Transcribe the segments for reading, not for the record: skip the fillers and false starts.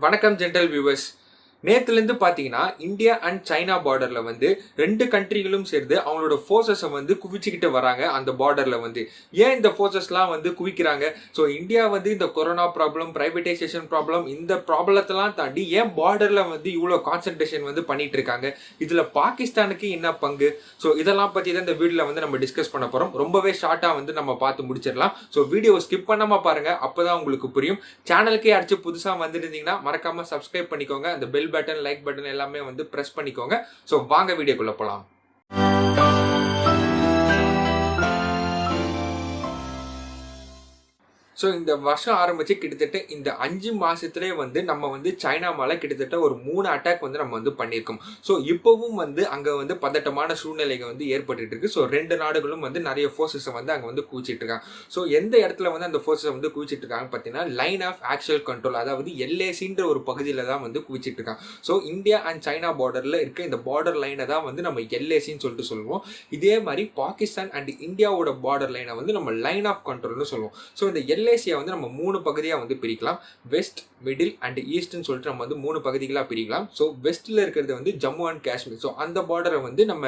வணக்கம் gentle viewers. நேத்துலேருந்து பார்த்தீங்கன்னா India and China பார்டரில் வந்து ரெண்டு கண்ட்ரிகளும் சேர்ந்து அவங்களோட ஃபோர்ஸஸை வந்து குவிச்சுக்கிட்டு வராங்க. அந்த பார்டரில் வந்து ஏன் இந்த ஃபோர்ஸஸ்லாம் வந்து குவிக்கிறாங்க? ஸோ இந்தியா வந்து இந்த கொரோனா ப்ராப்ளம், ப்ரைவேட்டைசேஷன் ப்ராப்ளம், இந்த ப்ராப்ளத்தெல்லாம் தாண்டி ஏன் பார்டரில் வந்து இவ்வளோ கான்சன்ட்ரேஷன் வந்து பண்ணிட்டு இருக்காங்க? இதில் பாகிஸ்தானுக்கு என்ன பங்கு? ஸோ இதெல்லாம் பற்றி தான் இந்த வீடியோவில் வந்து நம்ம டிஸ்கஸ் பண்ண போகிறோம். ரொம்பவே ஷார்ட்டாக வந்து நம்ம பார்த்து முடிச்சிடலாம். ஸோ வீடியோவை ஸ்கிப் பண்ணாமல் பாருங்கள், அப்போ தான் உங்களுக்கு புரியும். சேனலுக்கே அடிச்சு புதுசாக வந்துருந்தீங்கன்னா மறக்காமல் சப்ஸ்கிரைப் பண்ணிக்கோங்க. அந்த பெல் பட்டன், லைக் பட்டன் எல்லாமே வந்து பிரஸ் பண்ணிக்கோங்க. சோ வாங்க வீடியோக்குள்ள போலாம். ஸோ இந்த வருஷம் ஆரம்பிச்சு கிட்டத்தட்ட இந்த 5 மாசத்துலேயே வந்து நம்ம வந்து சைனா மேலே கிட்டத்தட்ட ஒரு 3 அட்டாக் வந்து நம்ம வந்து பண்ணியிருக்கோம். ஸோ இப்போவும் வந்து அங்கே வந்து பதட்டமான சூழ்நிலைகள் வந்து ஏற்பட்டு இருக்கு. ஸோ ரெண்டு நாடுகளும் வந்து நிறைய ஃபோர்ஸஸை வந்து அங்கே வந்து குவிச்சிட்டு இருக்காங்க. ஸோ எந்த இடத்துல வந்து அந்த ஃபோர்ஸஸை வந்து குவிச்சிட்டு இருக்காங்க பார்த்தீங்கன்னா லைன் ஆஃப் ஆக்சுவல் கண்ட்ரோல், அதாவது எல்ஏசின்ற ஒரு பகுதியில் தான் வந்து குவிச்சிட்டு இருக்காங்க. ஸோ இந்தியா அண்ட் சைனா பார்டரில் இருக்க இந்த பார்டர் லைனை தான் வந்து நம்ம எல்ஏசின்னு சொல்லிட்டு சொல்லுவோம். இதே மாதிரி பாகிஸ்தான் அண்ட் இந்தியாவோட பார்டர் லைனை வந்து நம்ம லைன் ஆஃப் கண்ட்ரோல்னு சொல்லுவோம். ஸோ இந்த எல்ஏசியை வந்து நம்ம 3 பகுதியாக வந்து பிரிக்கலாம். வெஸ்ட், மிடில் அண்ட் ஈஸ்ட்னு சொல்லிட்டு நம்ம வந்து 3 பகுதிகளாக பிரிக்கலாம். ஸோ வெஸ்ட்டில் இருக்கிறது வந்து ஜம்மு அண்ட் காஷ்மீர். ஸோ அந்த பார்டரை வந்து நம்ம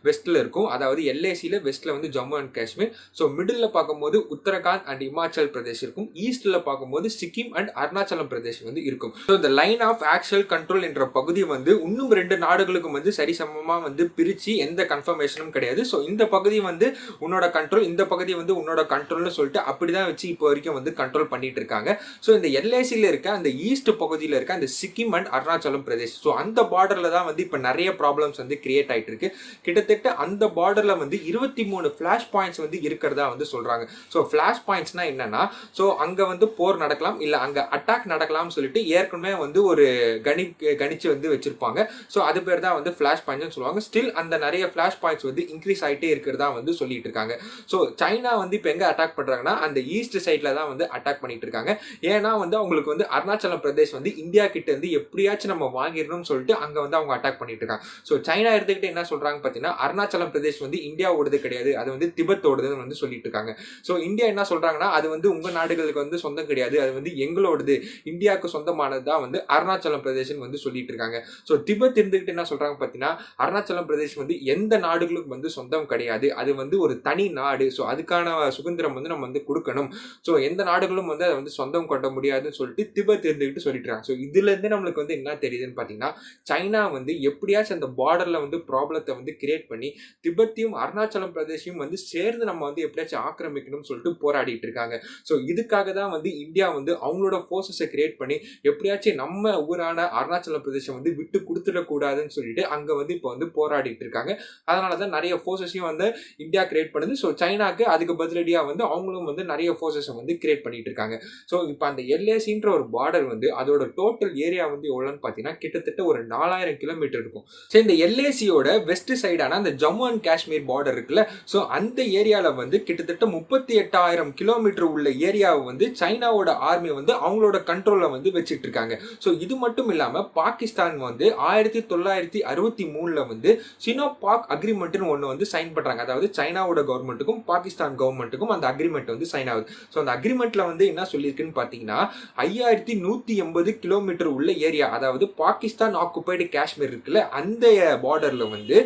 வெஸ்ட்டில் இருக்கும், அதாவது எல்ஏசியில் வெஸ்ட்டில் வந்து Jammu and Kashmir. So middle பார்க்கும்போது உத்தரகாண்ட் அண்ட் இமாச்சல் பிரதேஷ் இருக்கும். ஈஸ்ட்டில் பார்க்கும்போது சிக்கிம் அண்ட் அருணாச்சலம் பிரதேஷ் வந்து இருக்கும். ஸோ இந்த லைன் ஆஃப் ஆக்சுவல் கண்ட்ரோல் என்ற பகுதி வந்து இன்னும் 2 நாடுகளுக்கும் வந்து சரிசமமாக வந்து பிரித்து எந்த கன்ஃபர்மேஷனும் கிடையாது. ஸோ இந்த பகுதி வந்து உன்னோட கண்ட்ரோல், இந்த பகுதி வந்து உன்னோட கண்ட்ரோல்னு சொல்லிட்டு அப்படி தான் வச்சு இப்போ வரைக்கும் வந்து கண்ட்ரோல் பண்ணிட்டு இருக்காங்க. ஸோ இந்த எல்ஏசியில் இருக்க அந்த ஈஸ்ட் பகுதியில் இருக்க அந்த சிக்கிம் அண்ட் அருணாச்சலம் பிரதேஷ், ஸோ அந்த பார்டரில் தான் வந்து இப்போ நிறைய ப்ராப்ளம்ஸ் வந்து கிரியேட் ஆகிட்டு இருக்கு. கிட்டத்தட்ட அந்த பார்டரில் வந்து 23 ஃபிளாஷ் பாயிண்ட்ஸ் வந்து இருக்கிறதா வந்து சொல்றாங்க. ஸோ ஃபிளாஷ் பாயிண்ட்ஸ்னா என்னன்னா, ஸோ அங்கே வந்து போர் நடக்கலாம், இல்லை அங்கே அட்டாக் நடக்கலாம்னு சொல்லிட்டு ஏற்கனவே வந்து ஒரு கணிச்சு வந்து வச்சிருப்பாங்க. ஸோ அது பேர் தான் வந்து ஃபிளாஷ் பாயிண்ட்ஸ் சொல்லுவாங்க. ஸ்டில் அந்த நிறைய ஃபிளாஷ் பாயிண்ட்ஸ் வந்து இன்க்ரீஸ் ஆகிட்டே இருக்கிறதா வந்து சொல்லிட்டு இருக்காங்க. ஸோ சைனா வந்து இப்போ எங்கே அட்டாக் பண்ணுறாங்கன்னா அந்த ஈஸ்ட் சைடில் தான் வந்து அட்டாக் பண்ணிட்டு இருக்காங்க. ஏன்னா வந்து அவங்களுக்கு வந்து அருணாச்சலம் பிரதேஷ் வந்து இந்தியா கிட்ட இருந்து எப்படியாச்சும் நம்ம வாங்கிடணும்னு சொல்லிட்டு அங்க வந்து அவங்க அட்டாக் பண்ணிட்டு இருக்காங்க. ஸோ சைனா எடுத்துக்கிட்டு என்ன சொல்றாங்க பார்த்தீங்கன்னா, அருணாச்சலம் பிரதேஷ் வந்து இந்தியாவோடது கிடையாது, அது வந்து திபெத்தோடதுன்னு வந்து சொல்லிட்டு இருக்காங்க. ஸோ இந்தியா என்ன சொல்றாங்கன்னா, அது வந்து உங்க நாடுகளுக்கு வந்து சொந்தம் கிடையாது, அது வந்து எங்களோடது, இந்தியாவுக்கு சொந்தமானது தான் வந்து அருணாச்சலம் பிரதேஷ்னு வந்து சொல்லிட்டு இருக்காங்க. ஸோ திபெத் இருந்துகிட்டு என்ன சொல்றாங்க பார்த்தீங்கன்னா, அருணாச்சலம் பிரதேஷ் வந்து எந்த நாடுகளுக்கு வந்து சொந்தம் கிடையாது, அது வந்து ஒரு தனி நாடு. ஸோ அதுக்கான சுதந்திரம் வந்து நம்ம வந்து கொடுக்கணும். ஸோ எந்த நாடுகளும் வந்து அதை வந்து சொந்தம் கொண்ட முடியாதுன்னு சொல்லிட்டு திபெத் இருந்துகிட்டு சொல்லிட்டு இருக்காங்க. ஸோ இதுல இருந்து நம்மளுக்கு வந்து என்ன தெரியுதுன்னு பார்த்தீங்கன்னா, சைனா வந்து எப்படியாச்சும் அந்த பார்டர்ல வந்து ப்ராப்ளத்தை வந்து கிரியேட் பண்ணி திபெத்தையும் அருணாச்சலம் பிரதேசையும் வந்து சேர்ந்து நம்ம வந்து எப்படியாச்சும் ஆக்கிரமிக்கணும்னு சொல்லிட்டு போராடிட்டு இருக்காங்க. ஸோ இதுக்காக தான் வந்து இந்தியா வந்து அவங்களோட ஃபோர்ஸஸை கிரியேட் பண்ணி எப்படியாச்சும் நம்ம ஊரான அருணாச்சலம் பிரதேசம் வந்து விட்டு கொடுத்துடக்கூடாதுன்னு சொல்லிட்டு அங்க வந்து இப்போ வந்து போராடிட்டு இருக்காங்க. அதனாலதான் நிறைய ஃபோர்ஸஸையும் வந்து இந்தியா கிரியேட் பண்ணுது. ஸோ சைனாக்கு அதுக்கு பதிலடியா வந்து அவங்களும் வந்து நிறைய ஃபோர்ஸஸை வந்து கிரியேட் பண்ணிட்டு இருக்காங்க. ஸோ இப்போ அந்த எல்ஏசின்ற ஒரு பார்டர் வந்து அதோட டோட்டல் ஏரியா வந்து எவ்வளோன்னு பார்த்தீங்கன்னா கிட்டத்தட்ட ஒரு 4000 கிலோமீட்டர் இருக்கும். ஸோ இந்த எல்ஏசியோட வெஸ்ட் சைடான அந்த ஜம்மு அண்ட் காஷ்மீர் பார்டர் இருக்குல்ல, ஸோ அந்த ஏரியாவில் வந்து கிட்டத்தட்ட 38,000 கிலோமீட்டர் உள்ள ஏரியாவை வந்து சைனாவோட ஆர்மி வந்து அவங்களோட கண்ட்ரோலில் வந்து வச்சுட்டு இருக்காங்க. ஸோ இது மட்டும் இல்லாமல் பாகிஸ்தான் வந்து 1963 வந்து சினோபாக் அக்ரிமெண்ட்னு ஒன்று வந்து சைன் பண்ணுறாங்க. அதாவது சைனாவோட கவர்மெண்ட்டுக்கும் பாகிஸ்தான் கவர்மெண்ட்டுக்கும் அந்த அக்ரிமெண்ட் வந்து சைன் ஆகுது. ஸோ அந்த அக்ரிமெண்ட்ல வந்து என்ன சொல்லியிருக்குன்னு பார்த்தீங்கன்னா, 5180 கிலோமீட்டர் உள்ள ஏரியா, அதாவது பாகிஸ்தான் ஆக்குபைடு காஷ்மீர் இருக்குல்ல, அந்த பார்டர்ல வந்து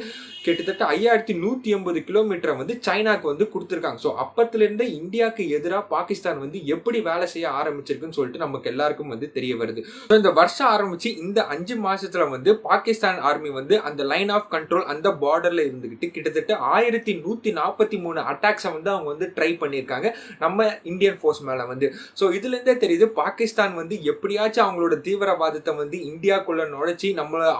கிட்டத்தட்ட 5180 கிலோமீட்டரை வந்து சைனாக்கு வந்து கொடுத்துருக்காங்க. ஸோ அப்பத்திலிருந்து இந்தியாவுக்கு எதிராக பாகிஸ்தான் வந்து எப்படி வேலை செய்ய ஆரம்பிச்சிருக்குன்னு சொல்லிட்டு நமக்கு எல்லாருக்கும் வந்து தெரிய வருது. ஸோ இந்த வருஷம் ஆரம்பிச்சு இந்த 5 மாசத்துல வந்து பாகிஸ்தான் ஆர்மி வந்து அந்த லைன் ஆஃப் கண்ட்ரோல் அந்த பார்டர்ல இருந்துகிட்டு கிட்டத்தட்ட 1143 அட்டாக்ஸை வந்து அவங்க வந்து ட்ரை பண்ணியிருக்காங்க நம்ம இந்தியன் ஃபோர்ஸ் மேல வந்து. ஸோ இதுல இருந்தே தெரியுது பாகிஸ்தான் வந்து எப்படியாச்சும் அவங்களோட தீவிரவாதத்தை வந்து இந்தியாக்குள்ள நுழைச்சி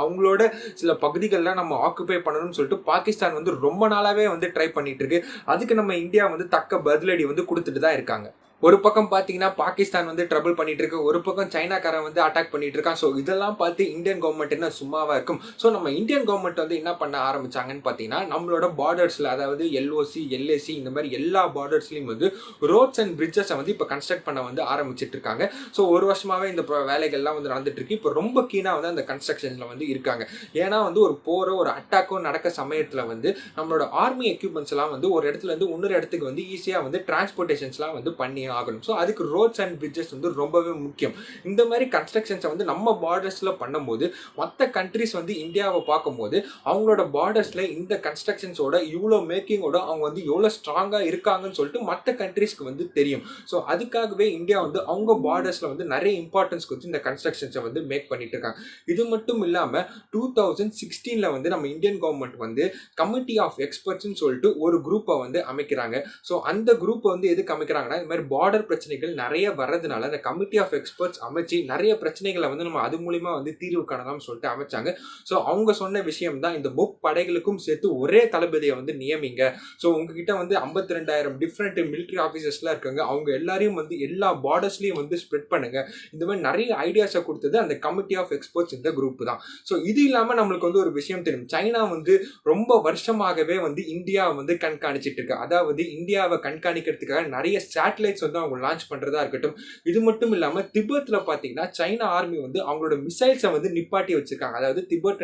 அவங்களோட சில பகுதிகளில் நம்ம ஆக்குபை பண்ணணும்னு சொல்லிட்டு பாகிஸ்தான் வந்து ரொம்ப நாளாவே வந்து ட்ரை பண்ணிட்டு இருக்கு. அதுக்கு நம்ம இந்தியா வந்து தக்க பதிலடி வந்து கொடுத்துட்டு தான் இருக்காங்க. ஒரு பக்கம் பார்த்தீங்கன்னா பாகிஸ்தான் வந்து ட்ரபிள் பண்ணிட்டு இருக்கு, ஒரு பக்கம் சைனாக்காரன் வந்து அட்டாக் பண்ணிட்டு இருக்கான். ஸோ இதெல்லாம் பார்த்து இந்தியன் கவர்மெண்ட் என்ன சும்மாவா இருக்கும்? ஸோ நம்ம இந்தியன் கவர்மெண்ட் வந்து என்ன பண்ண ஆரம்பிச்சாங்கன்னு பார்த்தீங்கன்னா, நம்மளோட பார்டர்ஸ்ல, அதாவது எல்ஓசி, எல்ஏசி இந்த மாதிரி எல்லா பார்டர்ஸ்லையும் வந்து ரோட்ஸ் அண்ட் பிரிட்ஜஸை வந்து இப்போ கன்ஸ்ட்ரக்ட் பண்ண வந்து ஆரம்பிச்சிட்டு இருக்காங்க. ஸோ ஒரு வருஷமாவே இந்த வேலைகள்லாம் வந்து நடந்துட்டு இருக்கு. இப்போ ரொம்ப கீழாக வந்து அந்த கன்ஸ்ட்ரக்ஷன்ஸ்ல வந்து இருக்காங்க. ஏன்னா வந்து ஒரு போரோ ஒரு அட்டாக்கோ நடக்க சமயத்தில் வந்து நம்மளோட ஆர்மி எக்யூப்மெண்ட்ஸ் எல்லாம் வந்து ஒரு இடத்துல இருந்து இன்னொரு இடத்துக்கு வந்து ஈஸியாக வந்து டிரான்ஸ்போர்ட்டேஷன்ஸ்லாம் வந்து பண்ணி மெயின்டைன் ஆகணும். ஸோ அதுக்கு ரோட்ஸ் அண்ட் பிரிட்ஜஸ் வந்து ரொம்பவே முக்கியம். இந்த மாதிரி கன்ஸ்ட்ரக்ஷன்ஸை வந்து நம்ம பார்டர்ஸில் பண்ணும்போது மற்ற கண்ட்ரிஸ் வந்து இந்தியாவை பார்க்கும்போது அவங்களோட பார்டர்ஸில் இந்த கன்ஸ்ட்ரக்ஷன்ஸோட இவ்வளோ மேக்கிங்கோட அவங்க வந்து எவ்வளோ ஸ்ட்ராங்காக இருக்காங்கன்னு சொல்லிட்டு மற்ற கண்ட்ரீஸ்க்கு வந்து தெரியும். ஸோ அதுக்காகவே இந்தியா வந்து அவங்க பார்டர்ஸில் வந்து நிறைய இம்பார்ட்டன்ஸ் கொடுத்து இந்த கன்ஸ்ட்ரக்ஷன்ஸை வந்து மேக் பண்ணிட்டு இருக்காங்க. இது மட்டும் இல்லாமல் 2016 வந்து நம்ம இந்தியன் கவர்மெண்ட் வந்து கமிட்டி ஆஃப் எக்ஸ்பர்ட்ஸ்னு சொல்லிட்டு ஒரு குரூப்பை வந்து அமைக்கிறாங்க. ஸோ அந்த குரூப்பை வந்து எதுக்கு அமைக்கிறாங்கன்னா, இந்த மாதிரி பார்டர் பிரச்சனைகள் நிறைய வர்றதுனால அந்த கமிட்டி ஆஃப் எக்ஸ்பர்ட்ஸ் அமைச்சு நிறைய பிரச்சனைகளை வந்து நம்ம அது மூலியமா வந்து தீர்வு காணலாம்னு சொல்லிட்டு அமைச்சாங்க. ஸோ அவங்க சொன்ன விஷயம் தான், இந்த முப்படைகளுக்கும் சேர்த்து ஒரே தளபதியை வந்து நியமிங்க. ஸோ உங்ககிட்ட வந்து 52,000 டிஃப்ரெண்ட் மிலிட்ரி ஆஃபீஸர்ஸ்லாம் இருக்காங்க, அவங்க எல்லாரையும் வந்து எல்லா பார்டர்ஸ்லையும் வந்து ஸ்ப்ரெட் பண்ணுங்க. இந்த மாதிரி நிறைய ஐடியாஸை கொடுத்தது அந்த கமிட்டி ஆஃப் எக்ஸ்பர்ட்ஸ் இந்த குரூப் தான். ஸோ இது இல்லாமல் நம்மளுக்கு வந்து ஒரு விஷயம் தெரியும், சைனா வந்து ரொம்ப வருஷமாகவே வந்து இந்தியாவை வந்து கண்காணிச்சிட்டு இருக்கு. அதாவது இந்தியாவை கண்காணிக்கிறதுக்காக நிறைய சேட்டலைட்ஸ் வந்து அவங்க லான்ச் பண்றதா இருக்கட்டும். இது மட்டும் இல்லாமல் திபெத்தில் பார்த்தீங்கன்னா சைனா ஆர்மி வந்து அவங்களோட மிசைல்ஸை வந்து நிப்பாட்டி வச்சிருக்காங்க. அதாவது திபெத்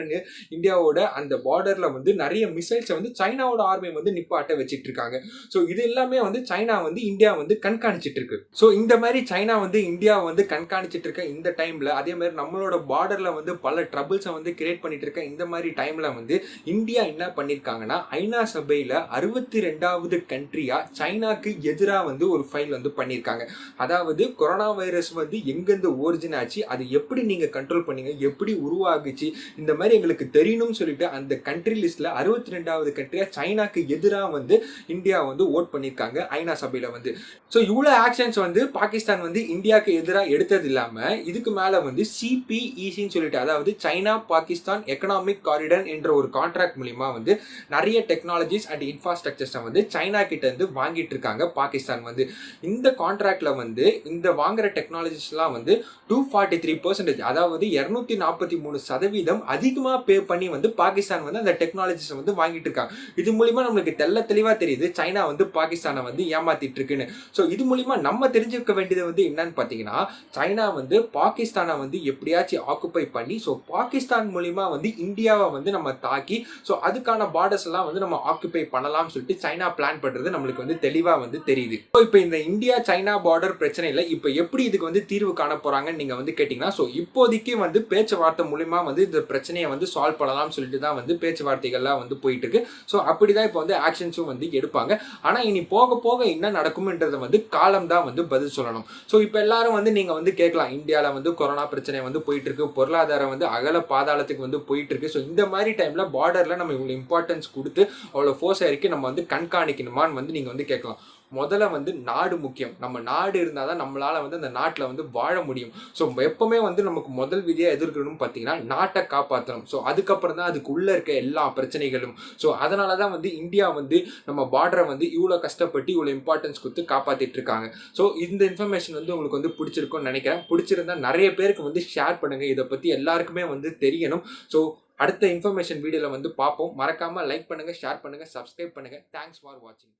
இந்தியாவோட அந்த பார்டர்ல வந்து நிறைய மிசைல்ஸை வந்து சைனாவோட ஆர்மி வந்து நிப்பாட்ட வச்சிட்டு இருக்காங்க. ஸோ இது எல்லாமே வந்து சைனா வந்து இந்தியா வந்து கண்காணிச்சிட்டு இருக்கு. ஸோ இந்த மாதிரி சைனா வந்து இந்தியா வந்து கண்காணிச்சிட்டு இருக்க இந்த டைம்ல, அதே மாதிரி நம்மளோட பார்டர்ல வந்து பல ட்ரபிள்ஸை வந்து கிரியேட் பண்ணிட்டு இருக்க இந்த மாதிரி டைம்ல வந்து இந்தியா என்ன பண்ணிருக்காங்கன்னா, ஐநா சபையில 62வது கண்ட்ரியா சைனாக்கு எதிராக வந்து ஒரு ஃபைல் வந்து பண்ணியிருக்காங்க. அதாவது கொரோனா வைரஸ் வந்து எங்கேருந்து ஒரிஜின் ஆச்சு, அது எப்படி நீங்க கண்ட்ரோல் பண்ணீங்க, எப்படி உருவாகுச்சு, இந்த மாதிரி எங்களுக்கு தெரியணும்னு சொல்லிட்டு அந்த கண்ட்ரி லிஸ்ட்ல 62வது கண்ட்ரியா சைனாக்கு எதிராக வந்து இந்தியா வந்து ஓட் பண்ணியிருக்காங்க ஐநா சபையில வந்து. ஸோ இவ்வளோ ஆக்ஷன்ஸ் வந்து பாகிஸ்தான் வந்து இந்தியாவுக்கு எதிராக எடுத்தது இல்லாம இதுக்கு மேல வந்து சிபிஇசின்னு சொல்லிட்டு, அதாவது சைனா பாகிஸ்தான் எக்கனாமிக் காரிடர் என்ற ஒரு கான்ட்ராக்ட் மூலியமா வந்து நிறைய டெக்னாலஜிஸ் அண்ட் இன்ஃப்ராஸ்ட்ரக்சர்ஸை வந்து சைனா கிட்ட இருந்து வாங்கிட்டு இருக்காங்க பாகிஸ்தான் வந்து. இந்த கான்ட்ராக்ட்ல வந்து இந்த வாங்குற டெக்னாலஜிஸ்லாம் வந்து 243%, அதாவது 243% அதிகமா பே பண்ணி வந்து பாகிஸ்தான் வந்து அந்த டெக்னாலஜிஸ் வந்து வாங்கிட்டு இருக்காங்க. இது மூலியமா நம்மளுக்கு தெளிவா தெரியுது சைனா வந்து பாகிஸ்தானை வந்து ஏமாத்திட்டு இருக்குன்னு. ஸோ இது மூலியமா நம்ம தெரிஞ்சுக்க வேண்டியது வந்து என்னன்னு பார்த்தீங்கன்னா, சைனா வந்து பாகிஸ்தானை வந்து எப்படியாச்சும் ஆக்குப்பை பண்ணி, ஸோ பாகிஸ்தான் மூலியமா வந்து இந்தியாவை வந்து நம்ம தாக்கி, ஸோ அதுக்கான பார்டர்ஸ் எல்லாம் வந்து நம்ம ஆக்குப்பை பண்ணலாம்னு சொல்லிட்டு சைனா பிளான் பண்றது நம்மளுக்கு வந்து தெளிவா வந்து தெரியுது. ஸோ இப்போ இந்த இந்தியா சைனா பார்டர் பிரச்சனையில இப்போ எப்படி இதுக்கு வந்து தீர்வு காண போறாங்கன்னு நீங்க வந்து கேட்டீங்கன்னா, ஸோ இப்போதைக்கு வந்து பேச்சுவார்த்தை மூலியமா வந்து இந்த பிரச்சனையை வந்து சால்வ் பண்ணலாம்னு சொல்லிட்டு தான் வந்து பேச்சுவார்த்தைகள்லாம் வந்து போயிட்டு இருக்கு. ஸோ அப்படிதான் இப்போ வந்து ஆக்ஷன்ஸும் வந்து எடுப்பாங்க. ஆனா இனி போக போக என்ன நடக்கும்ன்றதை வந்து காலம் தான் வந்து பதில் சொல்லணும். ஸோ இப்போ எல்லாரும் வந்து நீங்க வந்து கேட்கலாம், இந்தியாவில் வந்து கொரோனா பிரச்சனை வந்து போயிட்டு இருக்கு, பொருளாதாரம் வந்து அகல பாதாளத்துக்கு வந்து போயிட்டு இருக்கு. ஸோ இந்த மாதிரி டைம்ல பார்டர்ல நம்ம இவ்வளவு இம்பார்ட்டன்ஸ் கொடுத்து அவ்வளோ ஃபோர்ஸ் ஆயிருக்கு நம்ம வந்து கண்காணிக்கணுமான்னு வந்து நீங்க வந்து கேட்கலாம். முதல்ல வந்து நாடு முக்கியம். நம்ம நாடு இருந்தால் தான் நம்மளால வந்து அந்த நாட்டில் வந்து வாழ முடியும். ஸோ எப்பவுமே வந்து நமக்கு முதல் விதியாக எதிர்க்கணும்னு பார்த்தீங்கன்னா நாட்டை காப்பாற்றணும். ஸோ அதுக்கப்புறம் தான் அதுக்குள்ளே இருக்க எல்லா பிரச்சனைகளும். ஸோ அதனால தான் வந்து இந்தியா வந்து நம்ம பார்டரை வந்து இவ்வளோ கஷ்டப்பட்டு இவ்வளோ இம்பார்ட்டன்ஸ் கொடுத்து காப்பாற்றிட்டு இருக்காங்க. ஸோ இந்த இன்ஃபர்மேஷன் வந்து உங்களுக்கு வந்து பிடிச்சிருக்கும்னு நினைக்கிறேன். பிடிச்சிருந்தா நிறைய பேருக்கு வந்து ஷேர் பண்ணுங்க. இதை பற்றி எல்லாருக்குமே வந்து தெரியணும். ஸோ அடுத்த இன்ஃபர்மேஷன் வீடியோவில் வந்து பார்ப்போம். மறக்காமல் லைக் பண்ணுங்கள், ஷேர் பண்ணுங்கள், சப்ஸ்கிரைப் பண்ணுங்கள். தேங்க்ஸ் ஃபார் வாட்சிங்.